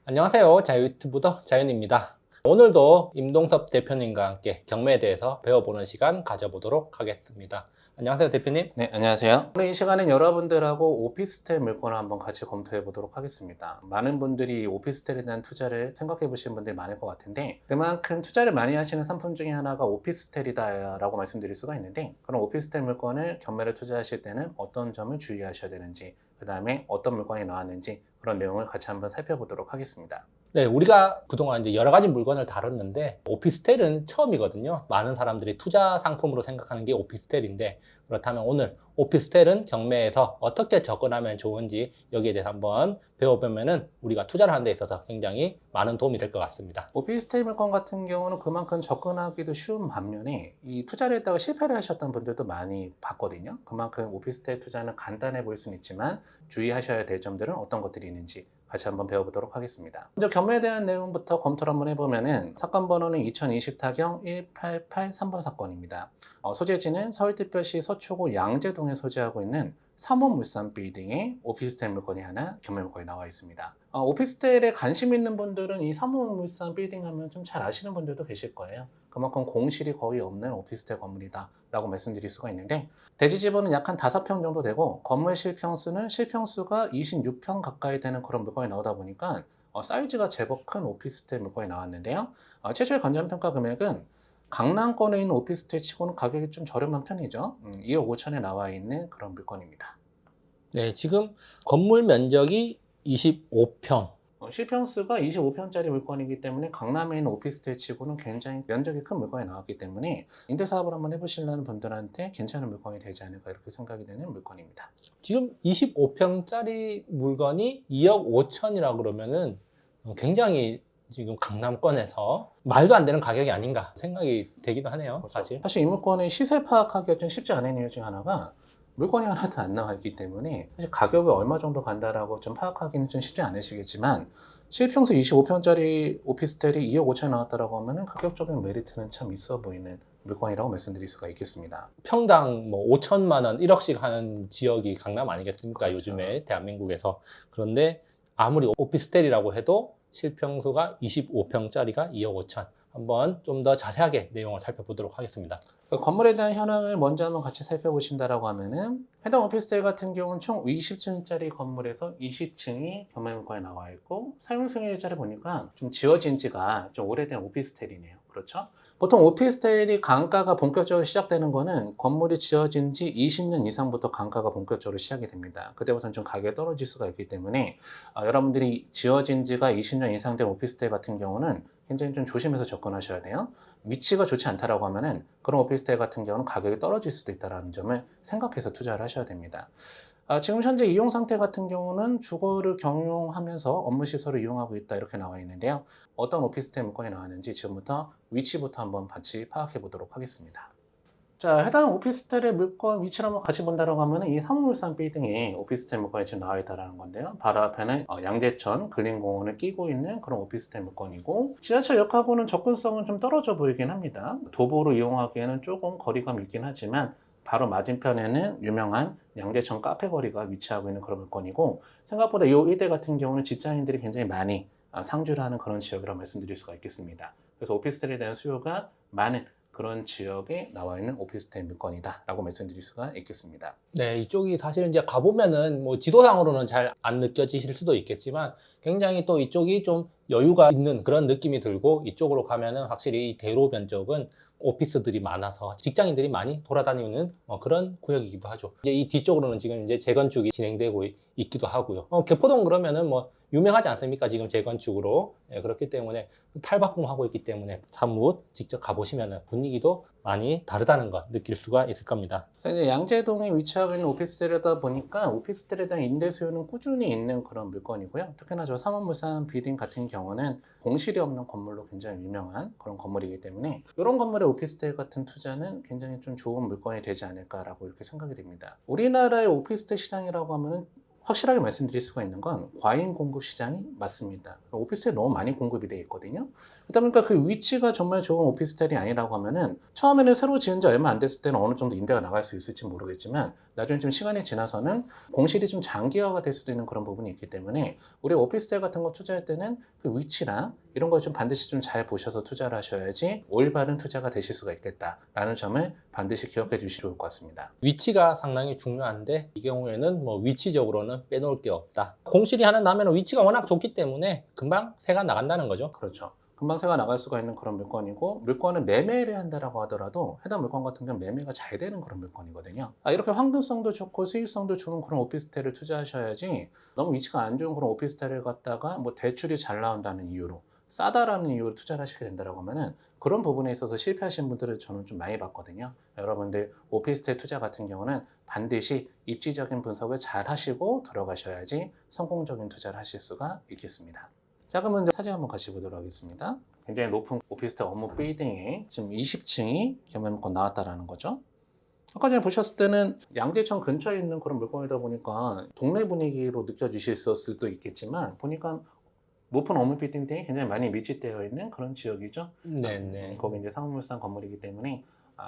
안녕하세요. 자유유튜브더 자윤입니다. 오늘도 임동섭 대표님과 함께 경매에 대해서 배워보는 시간 가져보도록 하겠습니다. 안녕하세요, 대표님. 네, 안녕하세요. 오늘 이 시간엔 여러분들하고 오피스텔 물건을 한번 같이 검토해 보도록 하겠습니다. 많은 분들이 오피스텔에 대한 투자를 생각해 보시는 분들이 많을 것 같은데, 그만큼 투자를 많이 하시는 상품 중에 하나가 오피스텔이다라고 말씀드릴 수가 있는데, 그럼 오피스텔 물건을 경매를 투자하실 때는 어떤 점을 주의하셔야 되는지, 그 다음에 어떤 물건이 나왔는지 그런 내용을 같이 한번 살펴보도록 하겠습니다. 네, 우리가 그동안 이제 여러 가지 물건을 다뤘는데 오피스텔은 처음이거든요. 많은 사람들이 투자 상품으로 생각하는 게 오피스텔인데, 그렇다면 오늘 오피스텔은 경매에서 어떻게 접근하면 좋은지 여기에 대해서 한번 배워보면은 우리가 투자를 하는 데 있어서 굉장히 많은 도움이 될 것 같습니다. 오피스텔 물건 같은 경우는 그만큼 접근하기도 쉬운 반면에 이 투자를 했다가 실패를 하셨던 분들도 많이 봤거든요. 그만큼 오피스텔 투자는 간단해 보일 수는 있지만 주의하셔야 될 점들은 어떤 것들이 있는지 같이 한번 배워보도록 하겠습니다. 먼저 경매에 대한 내용부터 검토를 한번 해보면은 사건 번호는 2020타경 1883번 사건입니다. 소재지는 서울특별시 서초구 양재동에 소재하고 있는 3호 물산 빌딩에 오피스텔 물건이 하나 경매 물건이 나와 있습니다. 오피스텔에 관심 있는 분들은 이 3호 물산 빌딩 하면 좀 잘 아시는 분들도 계실 거예요. 그만큼 공실이 거의 없는 오피스텔 건물이다 라고 말씀드릴 수가 있는데, 대지 지분은 약 한 5평 정도 되고 건물 실평수는 실평수가 26평 가까이 되는 그런 물건이 나오다 보니까 사이즈가 제법 큰 오피스텔 물건이 나왔는데요. 최초의 건전평가 금액은 강남권에 있는 오피스텔 치고는 가격이 좀 저렴한 편이죠. 2억 5천에 나와 있는 그런 물건입니다. 네, 지금 건물 면적이 25평. 실평수가 25평짜리 물건이기 때문에 강남에 있는 오피스텔 치고는 굉장히 면적이 큰 물건이 나왔기 때문에 임대사업을 한번 해보시려는 분들한테 괜찮은 물건이 되지 않을까 이렇게 생각이 되는 물건입니다. 지금 25평짜리 물건이 2억 5천이라 그러면은 굉장히 지금 강남권에서 말도 안 되는 가격이 아닌가 생각이 되기도 하네요. 그렇죠. 사실. 사실 이 물건의 시세 파악하기가 좀 쉽지 않은 이유 중 하나가 물건이 하나도 안 나와 있기 때문에 사실 가격이 얼마 정도 간다라고 좀 파악하기는 좀 쉽지 않으시겠지만, 실평수 25평짜리 오피스텔이 2억 5천 나왔다라고 하면은 가격적인 메리트는 참 있어 보이는 물건이라고 말씀드릴 수가 있겠습니다. 평당 뭐 5천만 원, 1억씩 하는 지역이 강남 아니겠습니까? 그렇죠. 요즘에 대한민국에서. 그런데 아무리 오피스텔이라고 해도 실평수가 25평짜리가 2억 5천. 한번 좀 더 자세하게 내용을 살펴보도록 하겠습니다. 그 건물에 대한 현황을 먼저 한번 같이 살펴보신다라고 하면은, 해당 오피스텔 같은 경우는 총 20층짜리 건물에서 20층이 경매물건에 나와 있고, 사용 승인일자를 보니까 좀 지어진 지가 좀 오래된 오피스텔이네요. 그렇죠? 보통 오피스텔이 강가가 본격적으로 시작되는 거는 건물이 지어진 지 20년 이상부터 강가가 본격적으로 시작이 됩니다. 그때부터는 좀 가격이 떨어질 수가 있기 때문에 여러분들이 지어진 지가 20년 이상 된 오피스텔 같은 경우는 굉장히 좀 조심해서 접근하셔야 돼요. 위치가 좋지 않다라고 하면은 그런 오피스텔 같은 경우는 가격이 떨어질 수도 있다는 점을 생각해서 투자를 하셔야 됩니다. 지금 현재 이용 상태 같은 경우는 주거를 경영하면서 업무 시설을 이용하고 있다 이렇게 나와 있는데요. 어떤 오피스텔 물건이 나왔는지 지금부터 위치부터 한번 같이 파악해 보도록 하겠습니다. 자, 해당 오피스텔의 물건 위치를 한번 같이 본다고 하면 이 삼호물산 빌딩에 오피스텔 물건이 지금 나와 있다는 건데요. 바로 앞에는 양재천 근린공원을 끼고 있는 그런 오피스텔 물건이고, 지하철역하고는 접근성은 좀 떨어져 보이긴 합니다. 도보로 이용하기에는 조금 거리감이 있긴 하지만 바로 맞은편에는 유명한 양재천 카페 거리가 위치하고 있는 그런 물건이고, 생각보다 이 일대 같은 경우는 직장인들이 굉장히 많이 상주를 하는 그런 지역이라고 말씀드릴 수가 있겠습니다. 그래서 오피스텔에 대한 수요가 많은 그런 지역에 나와 있는 오피스텔 물건이다 라고 말씀드릴 수가 있겠습니다. 네, 이쪽이 사실 이제 가보면은 뭐 지도상으로는 잘 안 느껴지실 수도 있겠지만 굉장히 또 이쪽이 좀 여유가 있는 그런 느낌이 들고, 이쪽으로 가면은 확실히 이 대로 면적은 오피스들이 많아서 직장인들이 많이 돌아다니는 그런 구역이기도 하죠. 이제 이 뒤쪽으로는 지금 이제 재건축이 진행되고 있기도 하고요. 교포동 그러면은 뭐 유명하지 않습니까? 지금 재건축으로. 예, 그렇기 때문에 탈바꿈하고 있기 때문에 사뭇 직접 가보시면은 분위기도 많이 다르다는 걸 느낄 수가 있을 겁니다. 그래서 이제 양재동에 위치하고 있는 오피스텔이다 보니까 오피스텔에 대한 임대 수요는 꾸준히 있는 그런 물건이고요. 특히나 저 삼원물산 빌딩 같은 경우는 공실이 없는 건물로 굉장히 유명한 그런 건물이기 때문에 이런 건물의 오피스텔 같은 투자는 굉장히 좀 좋은 물건이 되지 않을까라고 이렇게 생각이 됩니다. 우리나라의 오피스텔 시장이라고 하면은 확실하게 말씀드릴 수가 있는 건 과잉 공급 시장이 맞습니다. 오피스텔이 너무 많이 공급이 돼 있거든요. 그러다 보니까 그 위치가 정말 좋은 오피스텔이 아니라고 하면은 처음에는 새로 지은 지 얼마 안 됐을 때는 어느 정도 임대가 나갈 수 있을지 모르겠지만 나중에 좀 시간이 지나서는 공실이 좀 장기화가 될 수도 있는 그런 부분이 있기 때문에 우리 오피스텔 같은 거 투자할 때는 그 위치랑 이런 걸 좀 반드시 좀 잘 보셔서 투자를 하셔야지 올바른 투자가 되실 수가 있겠다라는 점을 반드시 기억해 주시면 좋을 것 같습니다. 위치가 상당히 중요한데 이 경우에는 뭐 위치적으로는 빼놓을 게 없다. 공실이 하나 나면 위치가 워낙 좋기 때문에 금방 새가 나간다는 거죠. 그렇죠. 금방 새가 나갈 수가 있는 그런 물건이고 물건을 매매를 한다라고 하더라도 해당 물건 같은 경우는 매매가 잘 되는 그런 물건이거든요. 이렇게 환경성도 좋고 수익성도 좋은 그런 오피스텔을 투자하셔야지 너무 위치가 안 좋은 그런 오피스텔을 갖다가 뭐 대출이 잘 나온다는 이유로 싸다라는 이유로 투자를 하시게 된다고 하면은 그런 부분에 있어서 실패하신 분들을 저는 좀 많이 봤거든요. 여러분들 오피스텔 투자 같은 경우는 반드시 입지적인 분석을 잘 하시고 들어가셔야지 성공적인 투자를 하실 수가 있겠습니다. 자, 그러면 이제 사진 한번 같이 보도록 하겠습니다. 굉장히 높은 오피스텔 업무 빌딩에 지금 20층이 경매물건 나왔다라는 거죠. 아까 전에 보셨을 때는 양재천 근처에 있는 그런 물건이다 보니까 동네 분위기로 느껴지실 수도 있겠지만 보니까 높은 업무 빌딩이 굉장히 많이 밀집되어 있는 그런 지역이죠. 네네. 거기 이제 상업물산 건물이기 때문에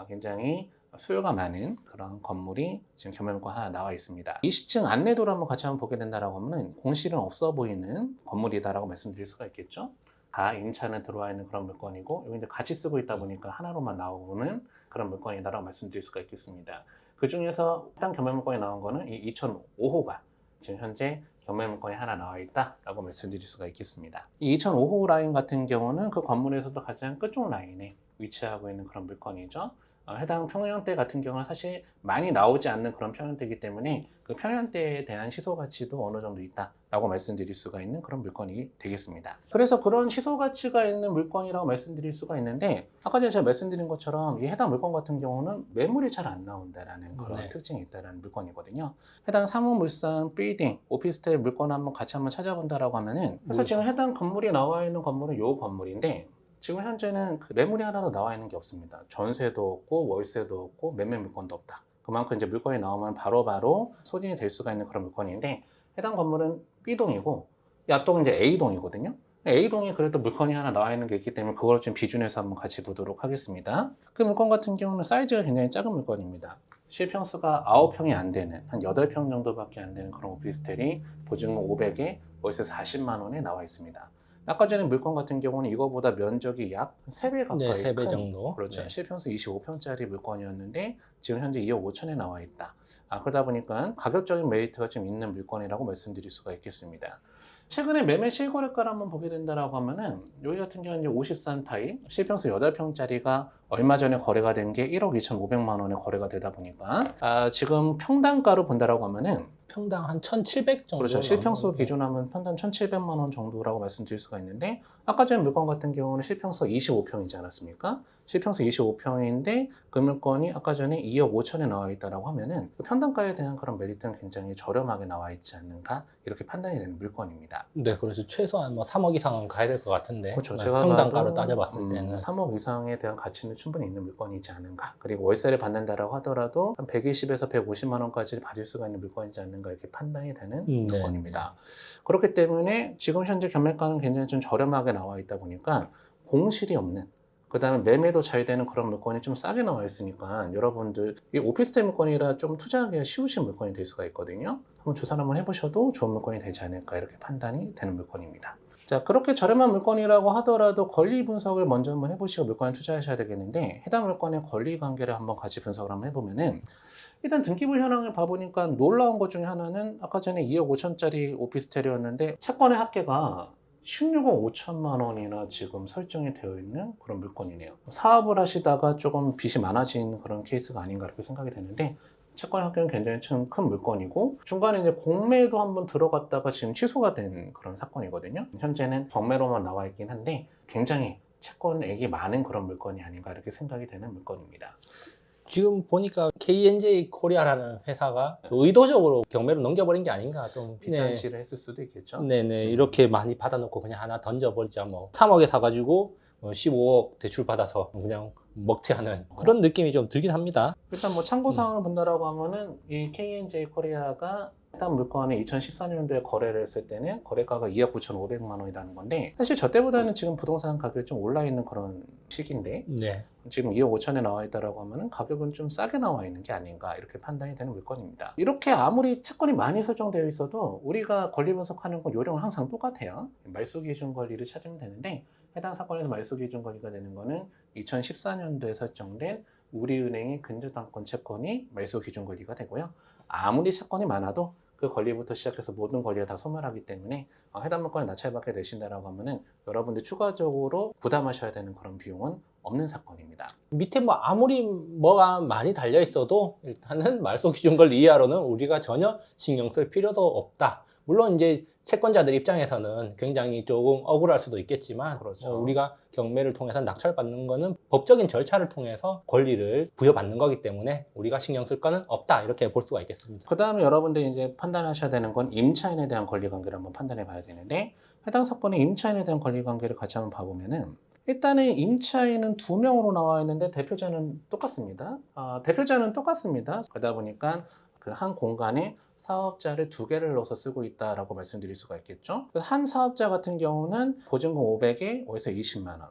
굉장히 수요가 많은 그런 건물이 지금 경매물건 하나 나와 있습니다. 20층 안내도를 한번 같이 한번 보게 된다라고 하면 공실은 없어 보이는 건물이다라고 말씀드릴 수가 있겠죠. 다 임차는 들어와 있는 그런 물건이고 여기 이제 같이 쓰고 있다 보니까 하나로만 나오는 그런 물건이다라고 말씀드릴 수가 있겠습니다. 그 중에서 해당 경매물건이 나온 거는 이 2005호가 지금 현재 경매물건이 하나 나와 있다라고 말씀드릴 수가 있겠습니다. 이 2005호 라인 같은 경우는 그 건물에서도 가장 끝쪽 라인에 위치하고 있는 그런 물건이죠. 해당 평형대 같은 경우는 사실 많이 나오지 않는 그런 평형대이기 때문에 그 평형대에 대한 시소 가치도 어느 정도 있다라고 말씀드릴 수가 있는 그런 물건이 되겠습니다. 그래서 그런 시소 가치가 있는 물건이라고 말씀드릴 수가 있는데 아까 전에 제가 말씀드린 것처럼 이 해당 물건 같은 경우는 매물이 잘 안 나온다라는 그런 네. 특징이 있다라는 물건이거든요. 해당 사무물산 빌딩 오피스텔 물건 한번 같이 한번 찾아본다라고 하면은 그래서 지금 해당 건물이 나와 있는 건물은 이 건물인데 지금 현재는 그 매물이 하나도 나와 있는 게 없습니다. 전세도 없고 월세도 없고 매매 물건도 없다. 그만큼 이제 물건이 나오면 바로바로 소진이 될 수가 있는 그런 물건인데 해당 건물은 B동이고 이 앞동은 이제 A동이거든요. A동에 그래도 물건이 하나 나와 있는 게 있기 때문에 그걸 좀 비준해서 한번 같이 보도록 하겠습니다. 그 물건 같은 경우는 사이즈가 굉장히 작은 물건입니다. 실평수가 9평이 안 되는 한 8평 정도밖에 안 되는 그런 오피스텔이 보증금 500에 월세 40만 원에 나와 있습니다. 아까 전에 물건 같은 경우는 이거보다 면적이 약 3배 가까이 네, 3배 큰, 정도. 그렇죠. 네. 실평수 25평짜리 물건이었는데 지금 현재 2억 5천에 나와 있다. 그러다 보니까 가격적인 메리트가 좀 있는 물건이라고 말씀드릴 수가 있겠습니다. 최근에 매매 실거래가를 한번 보게 된다라고 하면은 여기 같은 경우는 이제 53 타입 실평수 8평짜리가 얼마 전에 거래가 된 게 1억 2,500만 원에 거래가 되다 보니까 지금 평당가로 본다라고 하면은 평당 한 1,700 정도. 그렇죠. 실평수 나오는 기준 하면 평당 1,700만 원 정도라고 말씀드릴 수가 있는데 아까 전에 물건 같은 경우는 실평수 25평이지 않았습니까? 실평수 25평인데 그 물건이 아까 전에 2억 5천에 나와 있다라고 하면은 그 평당가에 대한 그런 메리트는 굉장히 저렴하게 나와 있지 않는가 이렇게 판단이 되는 물건입니다. 네, 그래서 최소한 뭐 3억 이상은 가야 될 것 같은데. 그렇죠. 네, 제가 평당가로 봐도, 따져봤을 때는 3억 이상에 대한 가치는 충분히 있는 물건이지 않은가. 그리고 월세를 받는다라고 하더라도 한 120에서 150만 원까지 받을 수가 있는 물건이지 않는가 이렇게 판단이 되는 네. 물건입니다. 그렇기 때문에 지금 현재 경매가는 굉장히 좀 저렴하게 나와 있다 보니까 공실이 없는 그 다음에 매매도 잘 되는 그런 물건이 좀 싸게 나와 있으니까 여러분들 이 오피스텔 물건이라 좀 투자하기가 쉬우신 물건이 될 수가 있거든요. 한번 조사를 한번 해보셔도 좋은 물건이 되지 않을까 이렇게 판단이 되는 물건입니다. 자, 그렇게 저렴한 물건이라고 하더라도 권리 분석을 먼저 한번 해보시고 물건에 투자하셔야 되겠는데 해당 물건의 권리 관계를 한번 같이 분석을 한번 해보면은 일단 등기부 현황을 봐보니까 놀라운 것 중에 하나는 아까 전에 2억 5천짜리 오피스텔이었는데 채권의 합계가 16억 5천만 원이나 지금 설정이 되어 있는 그런 물건이네요. 사업을 하시다가 조금 빚이 많아진 그런 케이스가 아닌가 이렇게 생각이 되는데 채권 합계는 굉장히 큰 물건이고 중간에 이제 공매도 한번 들어갔다가 지금 취소가 된 그런 사건이거든요. 현재는 경매로만 나와 있긴 한데 굉장히 채권액이 많은 그런 물건이 아닌가 이렇게 생각이 되는 물건입니다. 지금 보니까 KNJ 코리아라는 회사가 의도적으로 경매로 넘겨버린 게 아닌가 좀. 빚잔치를 했을 수도 있겠죠. 네네. 이렇게 많이 받아놓고 그냥 하나 던져버리자 뭐. 3억에 사가지고 15억 대출 받아서 그냥 먹튀하는 그런 느낌이 좀 들긴 합니다. 일단 뭐 참고사항을 본다라고 하면은 이 KNJ 코리아가 해당 물건이 2014년도에 거래를 했을 때는 거래가가 2억 9,500만 원이라는 건데 사실 저 때보다는 지금 부동산 가격이 좀 올라 있는 그런 시기인데 네. 지금 2억 5천에 나와 있다라고 하면은 가격은 좀 싸게 나와 있는 게 아닌가 이렇게 판단이 되는 물건입니다. 이렇게 아무리 채권이 많이 설정되어 있어도 우리가 권리 분석하는 건 요령은 항상 똑같아요. 말소 기준 권리를 찾으면 되는데 해당 사건에서 말소 기준 권리가 되는 거는 2014년도에 설정된 우리은행의 근저당권 채권이 말소 기준 권리가 되고요. 아무리 채권이 많아도 그 권리부터 시작해서 모든 권리가 다 소멸하기 때문에 해당 물건에 낙찰받게 되신다라고 하면은 여러분들 추가적으로 부담하셔야 되는 그런 비용은 없는 사건입니다. 밑에 뭐 아무리 뭐가 많이 달려 있어도 일단은 말소 기준 권리 이하로는 우리가 전혀 신경 쓸 필요도 없다. 물론 이제 채권자들 입장에서는 굉장히 조금 억울할 수도 있겠지만 그렇죠. 우리가 경매를 통해서 낙찰받는 거는 법적인 절차를 통해서 권리를 부여받는 거기 때문에 우리가 신경 쓸 거는 없다 이렇게 볼 수가 있겠습니다. 그 다음에 여러분들이 이제 판단하셔야 되는 건 임차인에 대한 권리관계를 한번 판단해 봐야 되는데 해당 사건의 임차인에 대한 권리관계를 같이 한번 봐보면은 일단은 임차인은 2명으로 나와 있는데 대표자는 똑같습니다. 대표자는 똑같습니다. 그러다 보니까 그 한 공간에 사업자를 2개를 넣어서 쓰고 있다라고 말씀드릴 수가 있겠죠. 한 사업자 같은 경우는 보증금 500에 월세 20만 원.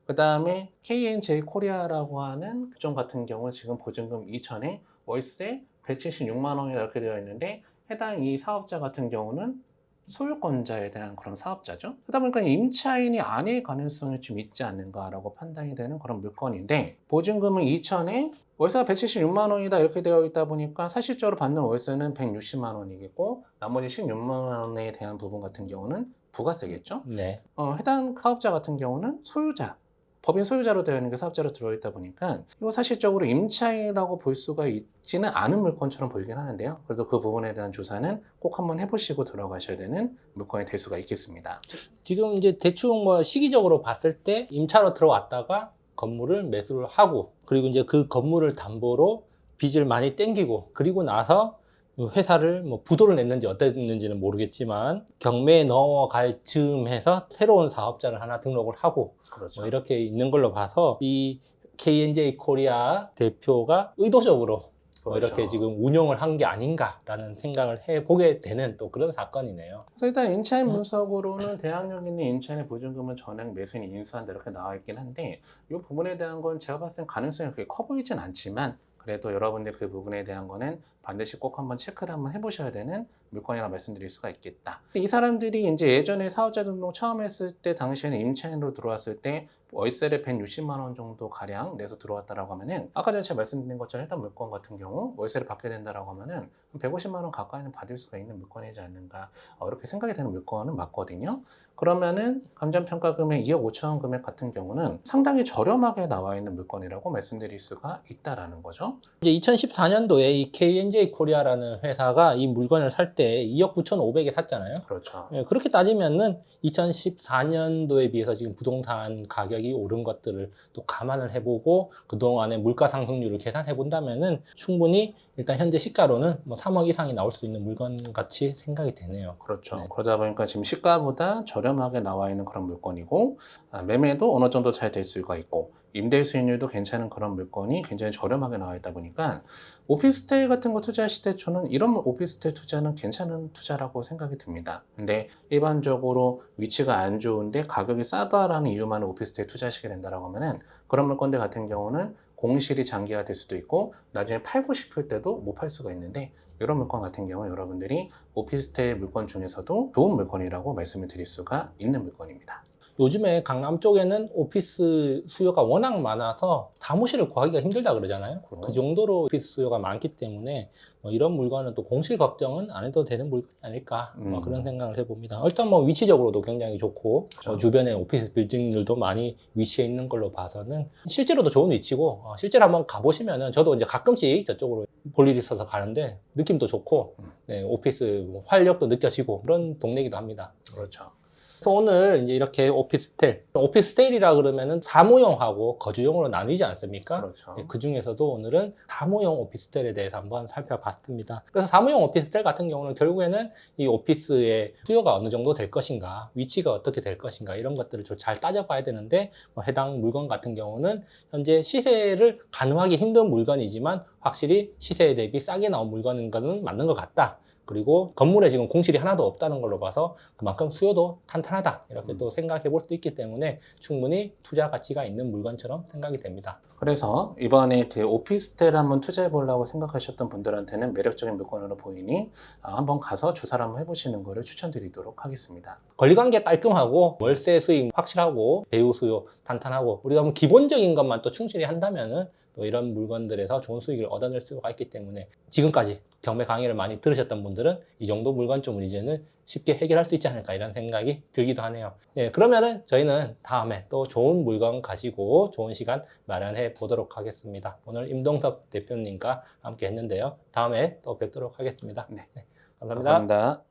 그 다음에 KNJ 코리아라고 하는 규정 같은 경우 지금 보증금 2천에 월세 176만 원이 이렇게 되어 있는데 해당 이 사업자 같은 경우는 소유권자에 대한 그런 사업자죠. 그러다 보니까 임차인이 아닐 가능성이 좀 있지 않는가라고 판단이 되는 그런 물건인데 보증금은 2천에 월세가 176만 원이다 이렇게 되어 있다 보니까 사실적으로 받는 월세는 160만 원이겠고 나머지 16만 원에 대한 부분 같은 경우는 부가세겠죠. 네. 해당 사업자 같은 경우는 소유자, 법인 소유자로 되어 있는 게 사업자로 들어있다 보니까 이거 사실적으로 임차인이라고 볼 수가 있지는 않은 물건처럼 보이긴 하는데요. 그래도 그 부분에 대한 조사는 꼭 한번 해보시고 들어가셔야 되는 물건이 될 수가 있겠습니다. 지금 이제 대충 뭐 시기적으로 봤을 때 임차로 들어왔다가 건물을 매수를 하고 그리고 이제 그 건물을 담보로 빚을 많이 땡기고 그리고 나서 회사를 뭐 부도를 냈는지 어땠는지는 모르겠지만 경매에 넘어갈 즈음 해서 새로운 사업자를 하나 등록을 하고 그렇죠. 뭐 이렇게 있는 걸로 봐서 이 KNJ 코리아 대표가 의도적으로 뭐 그렇죠. 이렇게 지금 운영을 한 게 아닌가라는 생각을 해보게 되는 또 그런 사건이네요. 그래서 일단 임차인 분석으로는 대항력 있는 임차인의 보증금은 전액 매수인이 인수한다 이렇게 나와 있긴 한데 이 부분에 대한 건 제가 봤을 땐 가능성이 그렇게 커 보이진 않지만 그래도 여러분들 그 부분에 대한 거는 반드시 꼭 한번 체크를 한번 해보셔야 되는 물건이라고 말씀드릴 수가 있겠다. 이 사람들이 이제 예전에 사업자 등록 처음 했을 때 당시에는 임차인으로 들어왔을 때 월세를 160만 원 정도 가량 내서 들어왔다라고 하면은 아까 전에 제가 말씀드린 것처럼 일단 물건 같은 경우 월세를 받게 된다라고 하면은 150만 원 가까이는 받을 수가 있는 물건이지 않는가 이렇게 생각이 되는 물건은 맞거든요. 그러면은 감정평가금액 2억 5천 원 금액 같은 경우는 상당히 저렴하게 나와 있는 물건이라고 말씀드릴 수가 있다라는 거죠. 이제 2014년도에 이 KNJ 코리아라는 회사가 이 물건을 살 때 2억 9,500에 샀잖아요. 그렇죠. 예, 그렇게 따지면은 2014년도에 비해서 지금 부동산 가격이 오른 것들을 또 감안을 해보고 그동안의 물가 상승률을 계산해 본다면은 충분히 일단 현재 시가로는 뭐 3억 이상이 나올 수 있는 물건 같이 생각이 되네요. 그렇죠. 네. 그러다 보니까 지금 시가보다 저렴하게 나와 있는 그런 물건이고 매매도 어느 정도 잘 될 수가 있고 임대 수익률도 괜찮은 그런 물건이 굉장히 저렴하게 나와 있다 보니까 오피스텔 같은 거 투자하실 때 저는 이런 오피스텔 투자는 괜찮은 투자라고 생각이 듭니다. 근데 일반적으로 위치가 안 좋은데 가격이 싸다라는 이유만으로 오피스텔 투자하시게 된다라고 하면은 그런 물건들 같은 경우는 공실이 장기화될 수도 있고 나중에 팔고 싶을 때도 못 팔 수가 있는데 이런 물건 같은 경우 여러분들이 오피스텔 물건 중에서도 좋은 물건이라고 말씀을 드릴 수가 있는 물건입니다. 요즘에 강남 쪽에는 오피스 수요가 워낙 많아서 사무실을 구하기가 힘들다 그러잖아요. 그 정도로 오피스 수요가 많기 때문에 뭐 이런 물건은 또 공실 걱정은 안 해도 되는 물건이 아닐까 뭐 그런 생각을 해봅니다. 일단 뭐 위치적으로도 굉장히 좋고 그렇죠. 주변에 오피스 빌딩들도 많이 위치해 있는 걸로 봐서는 실제로도 좋은 위치고 실제로 한번 가보시면은 저도 이제 가끔씩 저쪽으로 볼 일이 있어서 가는데 느낌도 좋고 네, 오피스 뭐 활력도 느껴지고 그런 동네이기도 합니다. 그렇죠. 그래서 오늘 이제 이렇게 오피스텔이라 그러면은 사무용하고 거주용으로 나뉘지 않습니까? 그렇죠. 그 중에서도 오늘은 사무용 오피스텔에 대해서 한번 살펴봤습니다. 그래서 사무용 오피스텔 같은 경우는 결국에는 이 오피스의 수요가 어느 정도 될 것인가, 위치가 어떻게 될 것인가 이런 것들을 좀 잘 따져봐야 되는데 뭐 해당 물건 같은 경우는 현재 시세를 가늠하기 힘든 물건이지만 확실히 시세에 대비 싸게 나온 물건인 거는 맞는 것 같다. 그리고 건물에 지금 공실이 하나도 없다는 걸로 봐서 그만큼 수요도 탄탄하다 이렇게 또 생각해 볼 수도 있기 때문에 충분히 투자 가치가 있는 물건처럼 생각이 됩니다. 그래서 이번에 그 오피스텔 한번 투자해 보려고 생각하셨던 분들한테는 매력적인 물건으로 보이니 한번 가서 조사를 한번 해보시는 것을 추천드리도록 하겠습니다. 권리관계 깔끔하고 월세 수익 확실하고 배우 수요 탄탄하고 우리가 뭐 기본적인 것만 또 충실히 한다면은 또 이런 물건들에서 좋은 수익을 얻어낼 수가 있기 때문에 지금까지 경매 강의를 많이 들으셨던 분들은 이 정도 물건점은 이제는 쉽게 해결할 수 있지 않을까 이런 생각이 들기도 하네요. 예, 그러면은 저희는 다음에 또 좋은 물건 가지고 좋은 시간 마련해 보도록 하겠습니다. 오늘 임동섭 대표님과 함께 했는데요. 다음에 또 뵙도록 하겠습니다. 네. 감사합니다. 감사합니다.